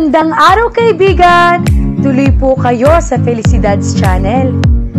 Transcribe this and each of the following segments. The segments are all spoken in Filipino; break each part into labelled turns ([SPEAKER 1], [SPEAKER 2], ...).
[SPEAKER 1] Magandang araw kaibigan! Tuloy po kayo sa Felicidad's Channel.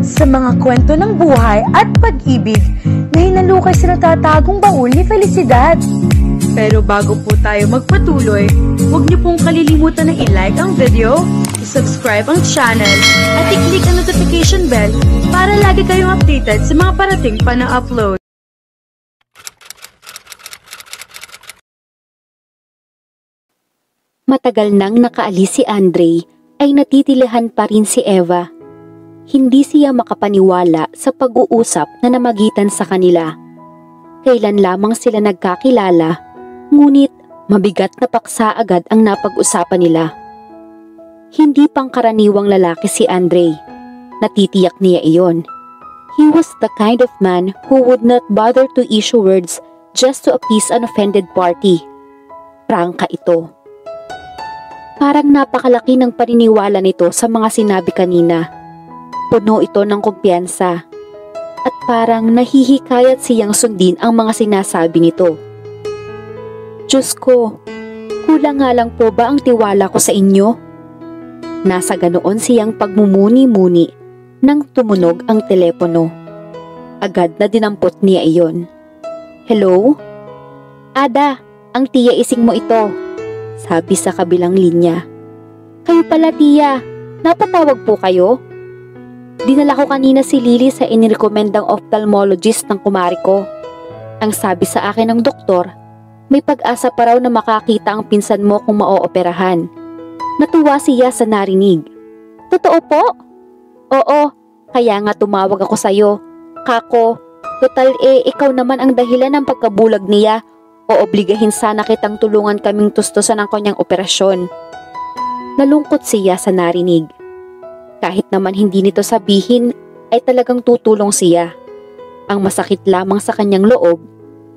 [SPEAKER 1] Sa mga kwento ng buhay at pag-ibig na hinalukay sa natatagong baul ni Felicidad. Pero bago po tayo magpatuloy, huwag niyo pong kalilimutan na i-like ang video, i-subscribe ang channel, at i-click ang notification bell para lagi kayong updated sa mga parating pa na upload.
[SPEAKER 2] Matagal nang nakaalis si Andre ay natitilihan pa rin si Eva. Hindi siya makapaniwala sa pag-uusap na namagitan sa kanila. Kailan lamang sila nagkakilala, ngunit mabigat na paksa agad ang napag-usapan nila. Hindi pangkaraniwang lalaki si Andre. Natitiyak niya iyon. He was the kind of man who would not bother to issue words just to appease an offended party. Prangka ito. Parang napakalaki ng paniniwala nito sa mga sinabi kanina. Puno ito ng kumpiyansa. At parang nahihikayat siyang sundin ang mga sinasabi nito. Diyos ko, kulang nga lang po ba ang tiwala ko sa inyo? Nasa ganoon siyang pagmumuni-muni nang tumunog ang telepono. Agad na dinampot niya iyon. Hello? Ada, ang tiya ising mo ito. Sabi sa kabilang linya. Kayo pala tiya, napatawag po kayo? Dinala ko kanina si Lily sa inirekomendang ophthalmologist ng kumari ko. Ang sabi sa akin ng doktor, may pag-asa pa raw na makakita ang pinsan mo kung maooperahan. Natuwa siya sa narinig. Totoo po? Oo, kaya nga tumawag ako sa'yo. Kako, total ikaw naman ang dahilan ng pagkabulag niya. Oobligahin sana kitang tulungan kaming tustusan ang kanyang operasyon. Nalungkot siya sa narinig. Kahit naman hindi nito sabihin, ay talagang tutulong siya. Ang masakit lamang sa kanyang loob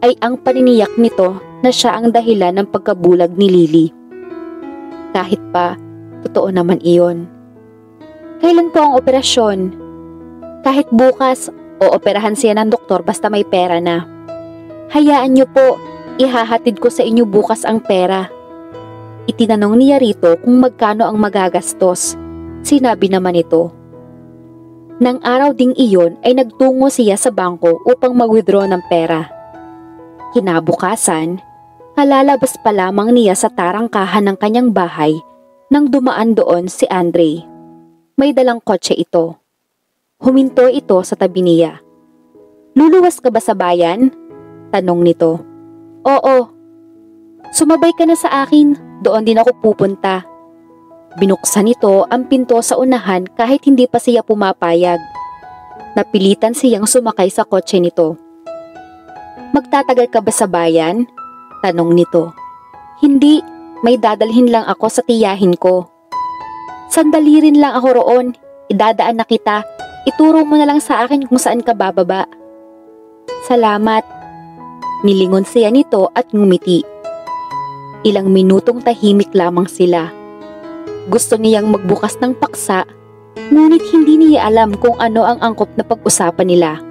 [SPEAKER 2] ay ang paniniyak nito na siya ang dahilan ng pagkabulag ni Lily. Kahit pa, totoo naman iyon. Kailan po ang operasyon? Kahit bukas, ooperahan siya ng doktor basta may pera na. Hayaan niyo po, ihahatid ko sa inyo bukas ang pera. Itinanong niya rito kung magkano ang magagastos. Sinabi naman ito. Nang araw ding iyon ay nagtungo siya sa bangko upang mag-withdraw ng pera. Kinabukasan, kalalabas pa lamang niya sa tarangkahan ng kanyang bahay nang dumaan doon si Andre. May dalang kotse ito. Huminto ito sa tabi niya. Luluwas ka ba sa bayan? Tanong nito. Oo. Sumabay ka na sa akin, doon din ako pupunta. Binuksan nito ang pinto sa unahan kahit hindi pa siya pumapayag. Napilitan siyang sumakay sa kotse nito. Magtatagal ka ba sa bayan? Tanong nito. Hindi, may dadalhin lang ako sa tiyahin ko. Sandali rin lang ako roon, idadaan na kita. Ituro mo na lang sa akin kung saan ka bababa. Salamat. Nilingon siya nito at ngumiti. Ilang minutong tahimik lamang sila. Gusto niyang magbukas ng paksa, ngunit hindi niya alam kung ano ang angkop na pag-usapan nila.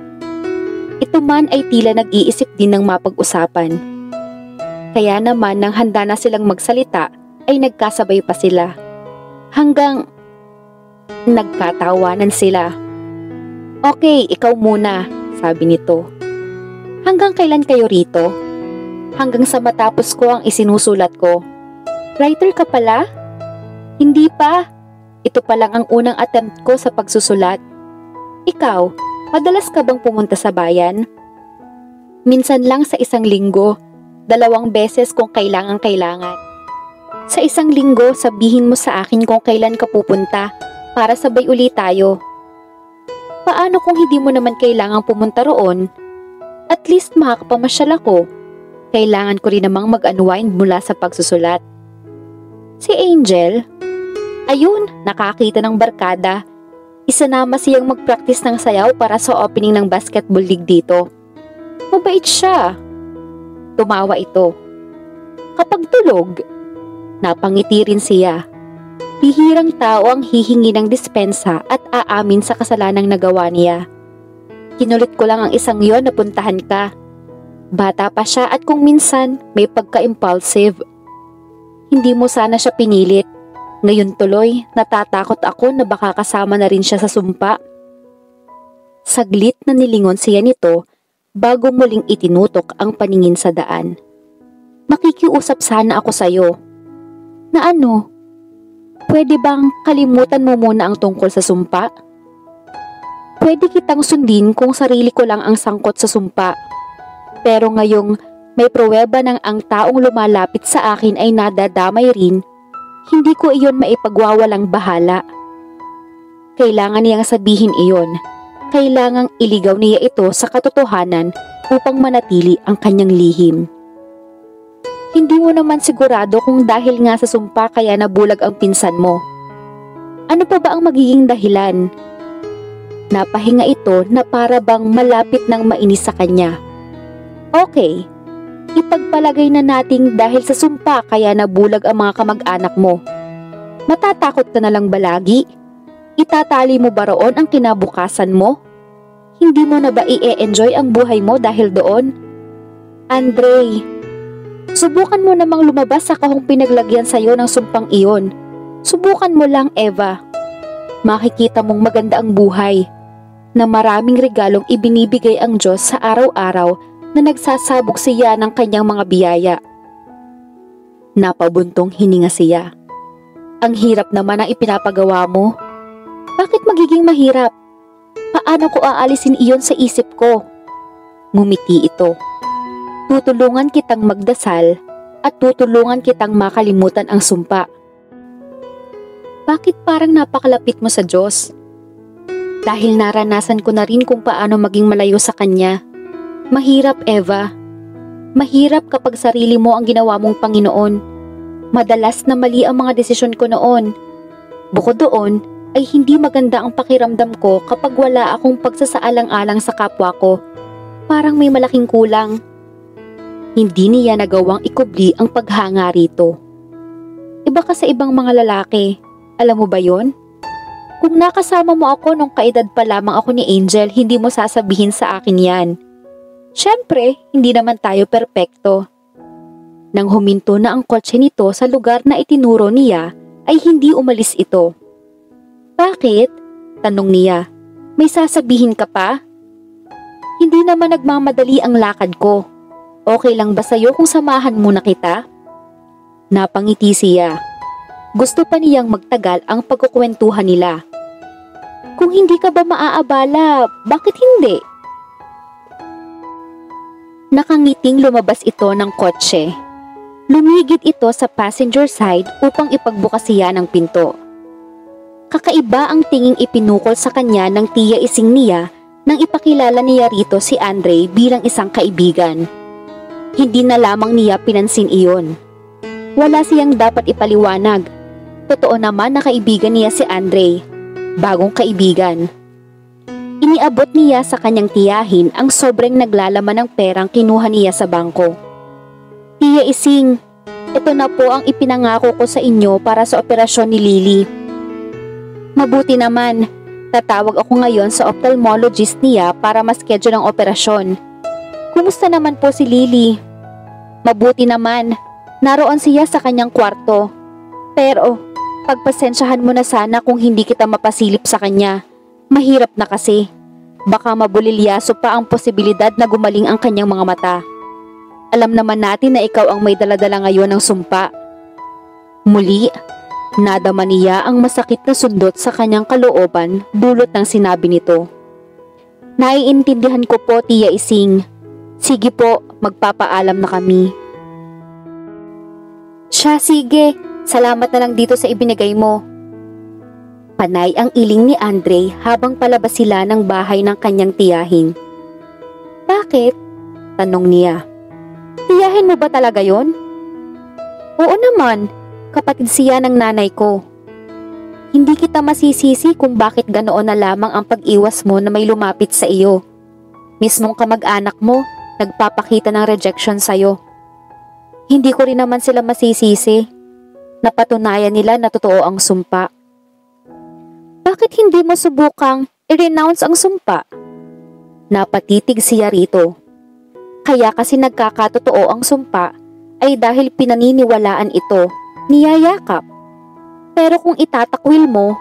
[SPEAKER 2] Ito man ay tila nag-iisip din ng mapag-usapan. Kaya naman nang handa na silang magsalita, ay nagkasabay pa sila. Hanggang nagkatawanan sila. Okay, ikaw muna, sabi nito. Hanggang kailan kayo rito? Hanggang sa matapos ko ang isinusulat ko. Writer ka pala? Hindi pa. Ito pa lang ang unang attempt ko sa pagsusulat. Ikaw, madalas ka bang pumunta sa bayan? Minsan lang sa isang linggo, 2 beses kung kailangan. Sa isang linggo, sabihin mo sa akin kung kailan ka pupunta para sabay ulit tayo. Paano kung hindi mo naman kailangang pumunta roon? At least makakapamasyal ako. Kailangan ko rin namang mag-unwind mula sa pagsusulat. Si Angel, ayun, nakakita ng barkada. Isanama siyang mag-practice ng sayaw para sa opening ng basketball league dito. Mabait siya. Tumawa ito. Kapag tulog, napangiti rin siya. Bihirang tao ang hihingi ng dispensa at aamin sa kasalanang nagawa niya. Kinulit ko lang ang isang yon na puntahan ka. Bata pa siya at kung minsan may pagka-impulsive. Hindi mo sana siya pinilit. Ngayon tuloy, natatakot ako na baka kasama na rin siya sa sumpa. Saglit na nilingon siya nito bago muling itinutok ang paningin sa daan. Makikiusap sana ako sa'yo. Na ano? Pwede bang kalimutan mo muna ang tungkol sa sumpa? Pwede kitang sundin kung sarili ko lang ang sangkot sa sumpa. Pero ngayong may pruweba ng ang taong lumalapit sa akin ay nadadamay rin, hindi ko iyon maipagwawalang bahala. Kailangan niyang sabihin iyon. Kailangang iligaw niya ito sa katotohanan upang manatili ang kanyang lihim. Hindi mo naman sigurado kung dahil nga sa sumpa kaya nabulag ang pinsan mo. Ano pa ba ang magiging dahilan? Napahinga ito na para bang malapit ng mainis sa kanya. Okay, ipagpalagay na nating dahil sa sumpa kaya nabulag ang mga kamag-anak mo. Matatakot ka na lang ba lagi? Itatali mo ba roon ang kinabukasan mo? Hindi mo na ba i-enjoy ang buhay mo dahil doon? Andre, subukan mo namang lumabas sa kahong pinaglagyan sa'yo ng sumpang iyon. Subukan mo lang, Eva. Makikita mong maganda ang buhay, na maraming regalong ibinibigay ang Diyos sa araw-araw na nagsasabog siya ng kanyang mga biyaya. Napabuntong hininga siya. Ang hirap naman ang ipinapagawa mo. Bakit magiging mahirap? Paano ko aalisin iyon sa isip ko? Ngumiti ito. Tutulungan kitang magdasal at tutulungan kitang makalimutan ang sumpa. Bakit parang napakalapit mo sa Diyos? Dahil naranasan ko na rin kung paano maging malayo sa Kanya. Mahirap, Eva. Mahirap kapag sarili mo ang ginawa mong Panginoon. Madalas na mali ang mga desisyon ko noon. Bukod doon, ay hindi maganda ang pakiramdam ko kapag wala akong pagsasaalang-alang sa kapwa ko. Parang may malaking kulang. Hindi niya nagawang ikubli ang paghanga rito. Iba ka sa ibang mga lalaki. Alam mo ba yon? Kung nakasama mo ako nung kaedad pa lamang ako ni Angel, hindi mo sasabihin sa akin yan. Siyempre, hindi naman tayo perpekto. Nang huminto na ang kotse nito sa lugar na itinuro niya, ay hindi umalis ito. Bakit? Tanong niya. May sasabihin ka pa? Hindi naman nagmamadali ang lakad ko. Okay lang ba sa'yo kung samahan muna kita? Napangiti siya. Gusto pa niyang magtagal ang pagkukwentuhan nila. Kung hindi ka ba maaabala, bakit hindi? Nakangiting lumabas ito ng kotse. Lumigit ito sa passenger side upang ipagbukas siya ng pinto. Kakaiba ang tinging ipinukol sa kanya ng tiya ising niya nang ipakilala niya rito si Andre bilang isang kaibigan. Hindi na lamang niya pinansin iyon. Wala siyang dapat ipaliwanag. Totoo naman na kaibigan niya si Andre. Bagong kaibigan. Iniabot niya sa kanyang tiyahin ang sobrang naglalaman ng perang kinuha niya sa bangko. Tiya Ising, ito na po ang ipinangako ko sa inyo para sa operasyon ni Lily. Mabuti naman, tatawag ako ngayon sa ophthalmologist niya para ma-schedule ang operasyon. Kumusta naman po si Lily? Mabuti naman, naroon siya sa kanyang kwarto. Pero, pagpasensyahan mo na sana kung hindi kita mapasilip sa kanya. Mahirap na kasi. Baka mabulilyaso pa ang posibilidad na gumaling ang kanyang mga mata. Alam naman natin na ikaw ang may daladala ngayon ng sumpa. Muli, nadama niya ang masakit na sundot sa kanyang kalooban dulot ng sinabi nito. Naiintindihan ko po, Tiya Ising. Sige po, magpapaalam na kami. Siya, sige. Salamat na lang dito sa ibinigay mo. Panay ang iling ni Andre habang palabas sila ng bahay ng kanyang tiyahin. Bakit? Tanong niya. Tiyahin mo ba talaga yon? Oo naman, kapatid siya ng nanay ko. Hindi kita masisisi kung bakit ganoon na lamang ang pag-iwas mo na may lumapit sa iyo. Mismong kamag-anak mo, nagpapakita ng rejection sa'yo. Hindi ko rin naman sila masisisi. Napatunayan nila na totoo ang sumpa. Bakit hindi mo subukang i-renounce ang sumpa? Napatitig siya rito. Kaya kasi nagkakatotoo ang sumpa ay dahil pinaniniwalaan ito, niyayakap. Pero kung itatakwil mo,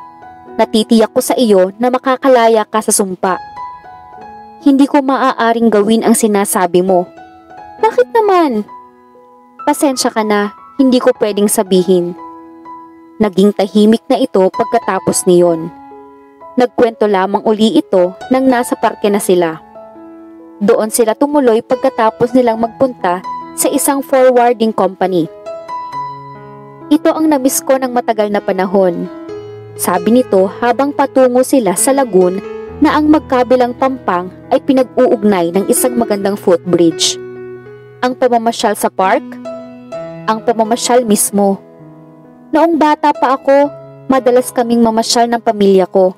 [SPEAKER 2] natitiyak ko sa iyo na makakalaya ka sa sumpa. Hindi ko maaaring gawin ang sinasabi mo. Bakit naman? Pasensya ka na, hindi ko pwedeng sabihin. Naging tahimik na ito pagkatapos niyon. Nagkwento lamang uli ito nang nasa parke na sila. Doon sila tumuloy pagkatapos nilang magpunta sa isang forwarding company. Ito ang namiss ko ng matagal na panahon. Sabi nito habang patungo sila sa lagoon na ang magkabilang pampang ay pinag-uugnay ng isang magandang footbridge. Ang pamamasyal sa park? Ang pamamasyal mismo. Noong bata pa ako, madalas kaming mamasyal ng pamilya ko.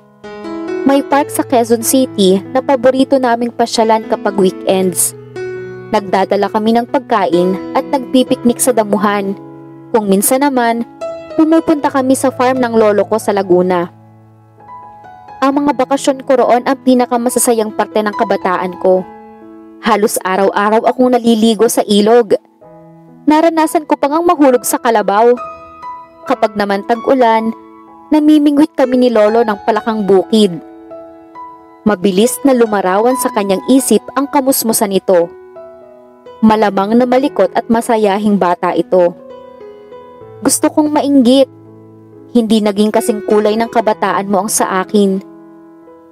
[SPEAKER 2] May park sa Quezon City na paborito naming pasyalan kapag weekends. Nagdadala kami ng pagkain at nagpipiknik sa damuhan. Kung minsan naman, pumupunta kami sa farm ng lolo ko sa Laguna. Ang mga bakasyon ko roon ang pinakamasasayang parte ng kabataan ko. Halos araw-araw akong naliligo sa ilog. Naranasan ko pang mahulog sa kalabaw. Kapag naman tag-ulan, namimingwit kami ni lolo ng palakang bukid. Mabilis na lumarawan sa kanyang isip ang kamusmusan nito. Malamang na malikot at masayahing bata ito. Gusto kong mainggit. Hindi naging kasing kulay ng kabataan mo ang sa akin.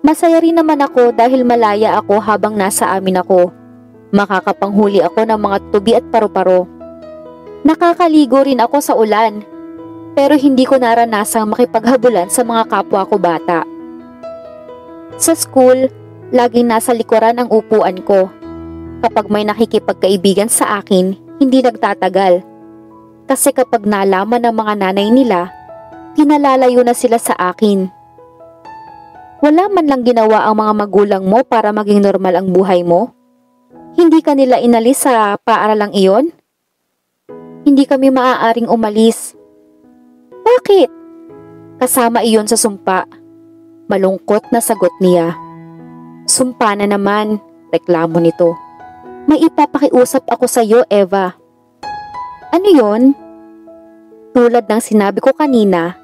[SPEAKER 2] Masaya rin naman ako dahil malaya ako habang nasa amin ako. Makakapanghuli ako ng mga tubi at paru-paro. Nakakaligo rin ako sa ulan. Pero hindi ko naranasang makipaghabulan sa mga kapwa ko bata. Sa school, laging nasa likuran ang upuan ko. Kapag may nakikipagkaibigan sa akin, hindi nagtatagal. Kasi kapag nalaman ng mga nanay nila, pinalalayo na sila sa akin. Wala man lang ginawa ang mga magulang mo para maging normal ang buhay mo? Hindi ka nila inalis sa paaralang iyon? Hindi kami maaaring umalis. Bakit? Kasama iyon sa sumpa. Malungkot na sagot niya. Sumpa na naman, reklamo nito. May ipapakiusap ako sa iyo, Eva. Ano yon? Tulad ng sinabi ko kanina,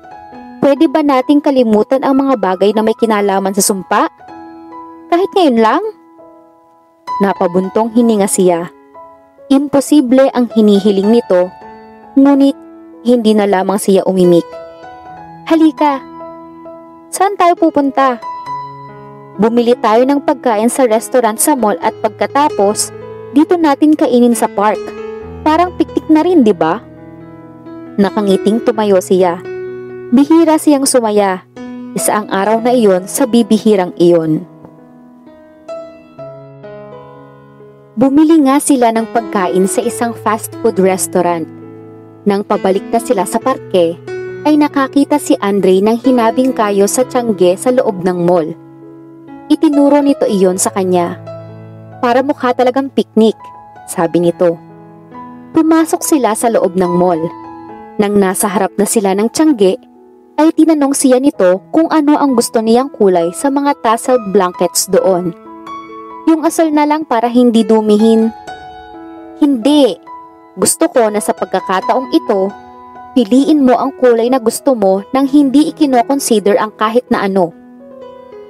[SPEAKER 2] pwede ba nating kalimutan ang mga bagay na may kinalaman sa sumpa? Kahit ngayon lang? Napabuntong hininga siya. Imposible ang hinihiling nito, ngunit hindi na lamang siya umimik. Halika! Saan tayo pupunta? Bumili tayo ng pagkain sa restaurant sa mall at pagkatapos, dito natin kainin sa park. Parang piknik na rin, di ba? Nakangiting tumayo siya. Bihira siyang sumaya. Isa ang araw na iyon sa bibihirang iyon. Bumili nga sila ng pagkain sa isang fast food restaurant. Nang pabalik na sila sa parke, ay nakakita si Andre ng hinabing kayo sa tiyangge sa loob ng mall. Itinuro nito iyon sa kanya. Para mukha talagang piknik, sabi nito. Pumasok sila sa loob ng mall. Nang nasa harap na sila ng tiyangge, ay tinanong siya nito kung ano ang gusto niyang kulay sa mga tasseled blankets doon. Yung asal na lang para hindi dumihin. Hindi. Gusto ko na sa pagkakataong ito, piliin mo ang kulay na gusto mo nang hindi ikino-consider ang kahit na ano.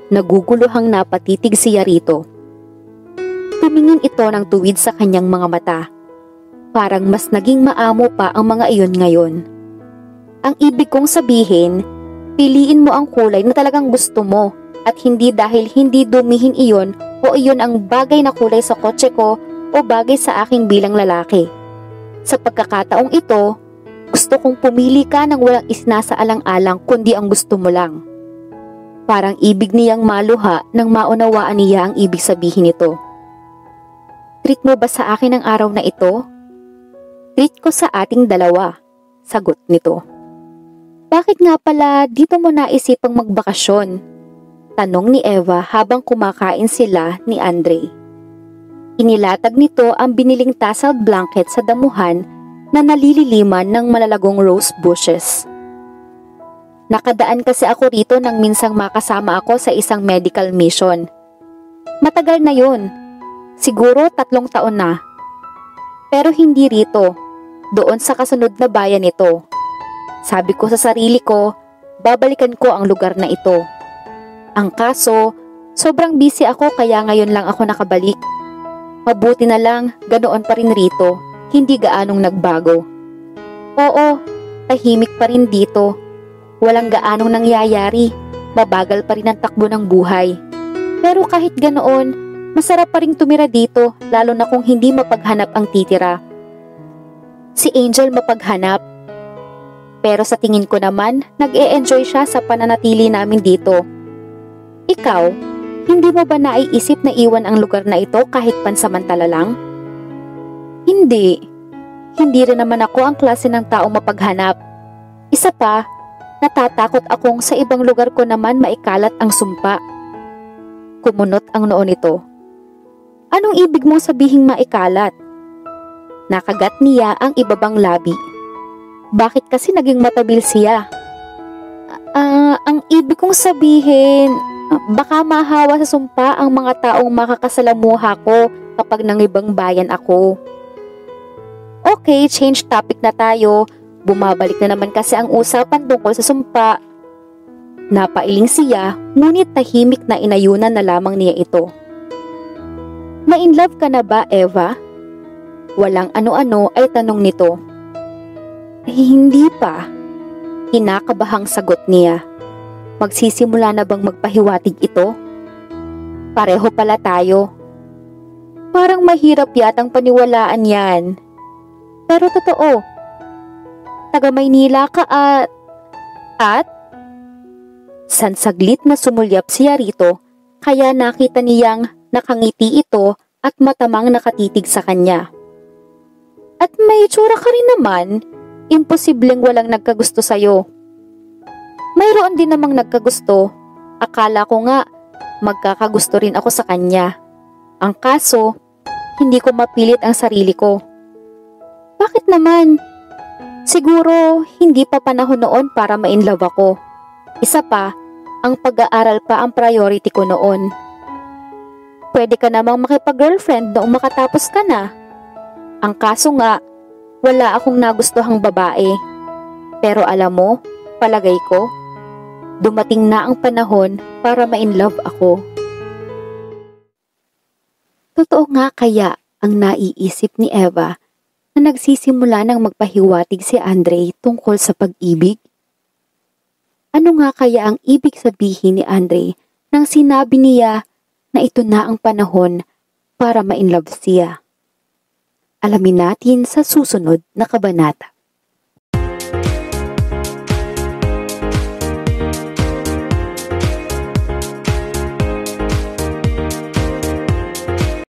[SPEAKER 2] Naguguluhang napatitig siya rito. Tumingin ito ng tuwid sa kanyang mga mata. Parang mas naging maamo pa ang mga iyon ngayon. Ang ibig kong sabihin, piliin mo ang kulay na talagang gusto mo at hindi dahil hindi dumihin iyon o iyon ang bagay na kulay sa kotse ko o bagay sa aking bilang lalaki. Sa pagkakataong ito, gusto kong pumili ka ng walang isnasaalang-alang kundi ang gusto mo lang. Parang ibig niyang maluha nang maunawaan niya ang ibig sabihin nito. Treat mo ba sa akin ang araw na ito? Treat ko sa ating dalawa, sagot nito. Bakit nga pala dito mo naisipang magbakasyon? Tanong ni Eva habang kumakain sila ni Andre. Inilatag nito ang biniling tasseled blanket sa damuhan na nalililiman ng malalagong rose bushes. Nakadaan kasi ako rito nang minsang makasama ako sa isang medical mission. Matagal na yun. Siguro 3 taon na. Pero hindi rito. Doon sa kasunod na bayan nito. Sabi ko sa sarili ko, babalikan ko ang lugar na ito. Ang kaso, sobrang busy ako kaya ngayon lang ako nakabalik. Mabuti na lang, ganoon pa rin rito, hindi gaanong nagbago. Oo, tahimik pa rin dito. Walang gaanong nangyayari, mabagal pa rin ang takbo ng buhay. Pero kahit ganoon, masarap pa rin tumira dito lalo na kung hindi mapaghanap ang titira. Si Angel mapaghanap. Pero sa tingin ko naman, nag-e-enjoy siya sa pananatili namin dito. Ikaw, hindi mo ba naiisip na iwan ang lugar na ito kahit pansamantala lang? Hindi. Hindi rin naman ako ang klase ng taong mapaghanap. Isa pa, natatakot akong sa ibang lugar ko naman maikalat ang sumpa. Kumunot ang noo nito. Anong ibig mong sabihing maikalat? Nakagat niya ang ibabang labi. Bakit kasi naging matabil siya? Ang ibig kong sabihin, baka mahawa sa sumpa ang mga taong makakasalamuha ko kapag nangibang bayan ako. Okay, change topic na tayo. Bumabalik na naman kasi ang usapan tungkol sa sumpa. Napailing siya, ngunit tahimik na inayunan na lamang niya ito. Na-inlove ka na ba, Eva? Walang ano-ano ay tanong nito. Hindi pa. Kinakabahang sagot niya. Magsisimula na bang magpahiwatig ito? Pareho pala tayo. Parang mahirap yatang paniwalaan yan. Pero totoo. Taga Maynila ka at? Sansaglit na sumulyap siya rito, kaya nakita niyang nakangiti ito at matamang nakatitig sa kanya. At may itsura ka rin naman, imposibleng walang nagkagusto sa'yo. Mayroon din namang nagkagusto, akala ko nga magkakagusto rin ako sa kanya. Ang kaso, hindi ko mapilit ang sarili ko. Bakit naman? Siguro hindi pa panahon noon para ma-inlove ako. Isa pa, ang pag-aaral pa ang priority ko noon. Pwede ka namang makipag-girlfriend noong makatapos ka na. Ang kaso nga, wala akong nagustuhang babae. Pero alam mo, palagay ko, dumating na ang panahon para ma-inlove ako. Totoo nga kaya ang naiisip ni Eva na nagsisimula ng magpahiwatig si Andre tungkol sa pag-ibig? Ano nga kaya ang ibig sabihin ni Andre nang sinabi niya na ito na ang panahon para ma-inlove siya? Alamin natin sa susunod na kabanata.